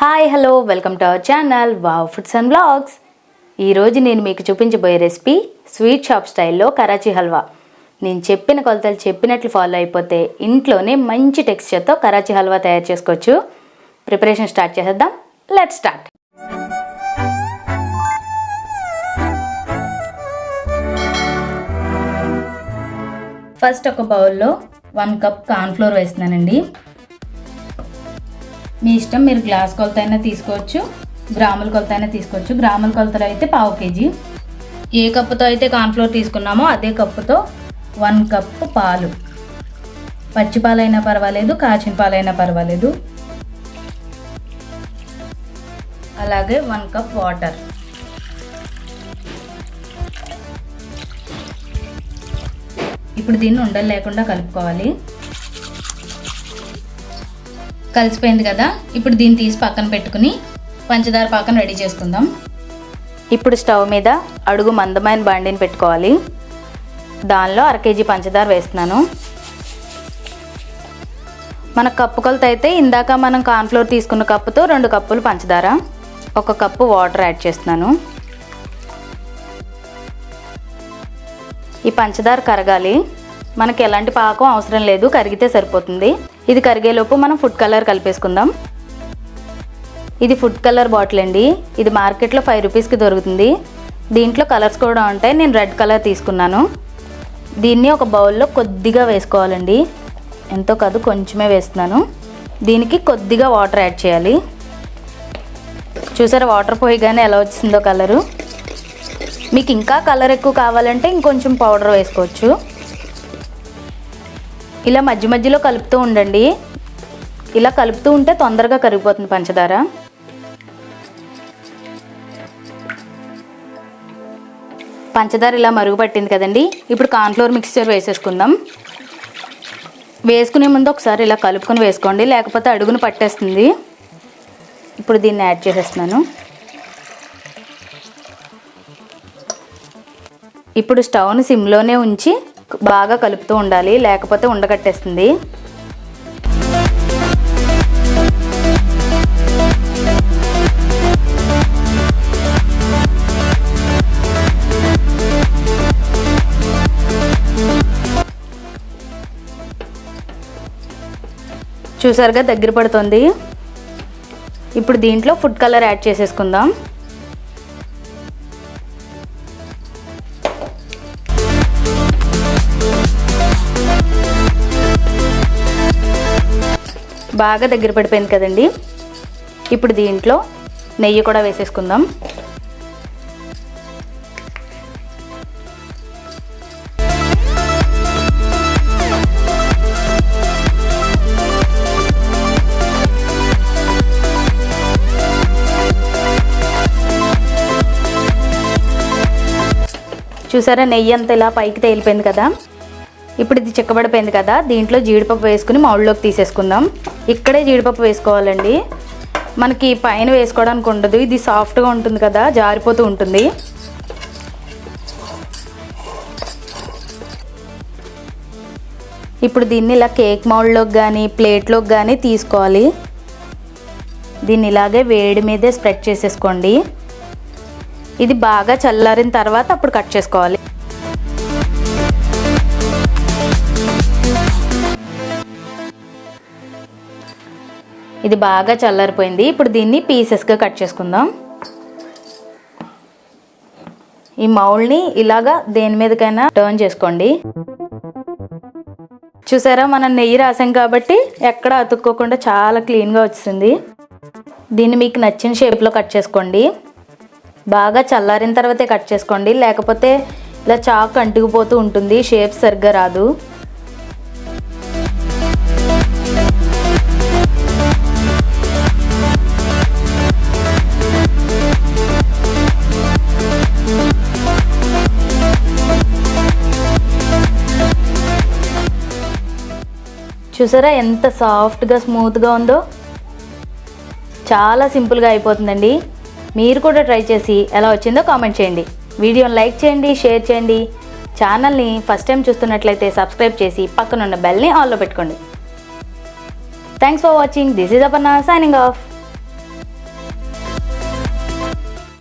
Hi hello welcome to our channel wow foods and blogs. ఈరోజు నేను మీకు చూపించబోయే రెసిపీ స్వీట్ షాప్ స్టైల్లో కరాచీ హల్వా. నేను చెప్పిన కొలతలు చెప్పినట్లు ఫాలో అయిపోతే ఇంట్లోనే మంచి టెక్స్చర్తో కరాచీ హల్వా తయారు చేసుకోవచ్చు. ప్రిపరేషన్ స్టార్ట్ చేసేద్దాం. Let's start. ఫస్ట్ ఒక బౌల్లో 1 కప్ కార్న్ఫ్లోర్ వేస్తున్నానండి. మీ ఇష్టం, మీరు గ్లాస్ కొలత అయినా తీసుకోవచ్చు, గ్రాముల కొలత అయినా తీసుకోవచ్చు. గ్రాముల కొలతలో అయితే 1/2 kg. ఏ కప్పుతో అయితే కార్న్ఫ్లోర్ తీసుకున్నామో అదే కప్పుతో 1 కప్పు పాలు. పచ్చి పాలైనా పర్వాలేదు, కాచిన పాలైనా పర్వాలేదు. అలాగే 1 కప్ వాటర్. ఇప్పుడు దీన్ని ఉండలు లేకుండా కలుపుకోవాలి. కలిసిపోయింది కదా, ఇప్పుడు దీన్ని తీసి పక్కన పెట్టుకుని పంచదార పాకం రెడీ చేసుకుందాం. ఇప్పుడు స్టవ్ మీద అడుగు మందమైన బాండిని పెట్టుకోవాలి. దానిలో 1/2 kg పంచదార వేస్తున్నాను. మన కప్పు కొలత అయితే ఇందాక మనం కార్న్ఫ్లోర్ తీసుకున్న కప్పుతో 2 కప్పులు పంచదార, 1 కప్పు వాటర్ యాడ్ చేస్తున్నాను. ఈ పంచదార కరగాలి. మనకి ఎలాంటి పాకం అవసరం లేదు, కరిగితే సరిపోతుంది. ఇది కరిగేలోపు మనం ఫుడ్ కలర్ కలిపేసుకుందాం. ఇది ఫుడ్ కలర్ బాటిల్ అండి. ఇది మార్కెట్లో 5 రూపీస్కి దొరుకుతుంది. దీంట్లో కలర్స్ కూడా ఉంటాయి. నేను రెడ్ కలర్ తీసుకున్నాను. దీన్ని ఒక బౌల్లో కొద్దిగా వేసుకోవాలండి. ఎంతో కాదు, కొంచెమే వేస్తున్నాను. దీనికి కొద్దిగా వాటర్ యాడ్ చేయాలి. చూసారా వాటర్ పోయగానే ఎలా వచ్చిందో కలరు. మీకు ఇంకా కలర్ ఎక్కువ కావాలంటే ఇంకొంచెం పౌడర్ వేసుకోవచ్చు. ఇలా మధ్య మధ్యలో కలుపుతూ ఉండండి. ఇలా కలుపుతూ ఉంటే తొందరగా కరిగిపోతుంది పంచదార. పంచదార ఇలా మరుగు పట్టింది కదండి. ఇప్పుడు కార్న్ఫ్లోర్ మిక్స్చర్ వేసేసుకుందాం. వేసుకునే ముందు ఒకసారి ఇలా కలుపుకొని వేసుకోండి, లేకపోతే అడుగును పట్టేస్తుంది. ఇప్పుడు దీన్ని యాడ్ చేసేస్తున్నాను. ఇప్పుడు స్టవ్ని సిమ్లోనే ఉంచి బాగా కలుపుతూ ఉండాలి, లేకపోతే ఉండకట్టేస్తుంది. చూసారుగా దగ్గర పడుతుంది. ఇప్పుడు దీంట్లో ఫుడ్ కలర్ యాడ్ చేసేసుకుందాం. బాగా దగ్గర పడిపోయింది కదండి. ఇప్పుడు దీంట్లో నెయ్యి కూడా వేసేసుకుందాం. చూసారా నెయ్యి అంతా ఇలా పైకి తేలిపోయింది కదా. ఇప్పుడు ఇది చిక్కబడిపోయింది కదా. దీంట్లో జీడిపప్పు వేసుకుని మౌల్లోకి తీసేసుకుందాం. ఇక్కడే జీడిపప్పు వేసుకోవాలండి, మనకి పైన వేసుకోవడానికి ఉండదు. ఇది సాఫ్ట్గా ఉంటుంది కదా, జారిపోతూ ఉంటుంది. ఇప్పుడు దీన్ని ఇలా కేక్ మౌల్లోకి కానీ ప్లేట్లోకి కానీ తీసుకోవాలి. దీన్ని ఇలాగే వేడి మీదే స్ప్రెడ్ చేసేసుకోండి. ఇది బాగా చల్లారిన తర్వాత అప్పుడు కట్ చేసుకోవాలి. ఇది బాగా చల్లారిపోయింది. ఇప్పుడు దీన్ని పీసెస్గా కట్ చేసుకుందాం. ఈ మౌల్ని ఇలాగా దేని మీదకైనా టర్న్ చేసుకోండి. చూసారా మనం నెయ్యి రాసాం కాబట్టి ఎక్కడ అతుక్కోకుండా చాలా క్లీన్గా వచ్చింది. దీన్ని మీకు నచ్చిన షేప్లో కట్ చేసుకోండి. బాగా చల్లారిన తర్వాతే కట్ చేసుకోండి, లేకపోతే ఇలా చాకు అంటుకుపోతూ ఉంటుంది, షేప్ సరిగ్గా రాదు. చూసారా ఎంత సాఫ్ట్గా స్మూత్గా ఉందో. చాలా సింపుల్గా అయిపోతుందండి. మీరు కూడా ట్రై చేసి ఎలా వచ్చిందో కామెంట్ చేయండి. వీడియోని లైక్ చేయండి, షేర్ చేయండి. ఛానల్ని ఫస్ట్ టైం చూస్తున్నట్లయితే సబ్స్క్రైబ్ చేసి పక్కనున్న బెల్ని ఆన్లో పెట్టుకోండి. Thanks for watching. This is Aparna signing off.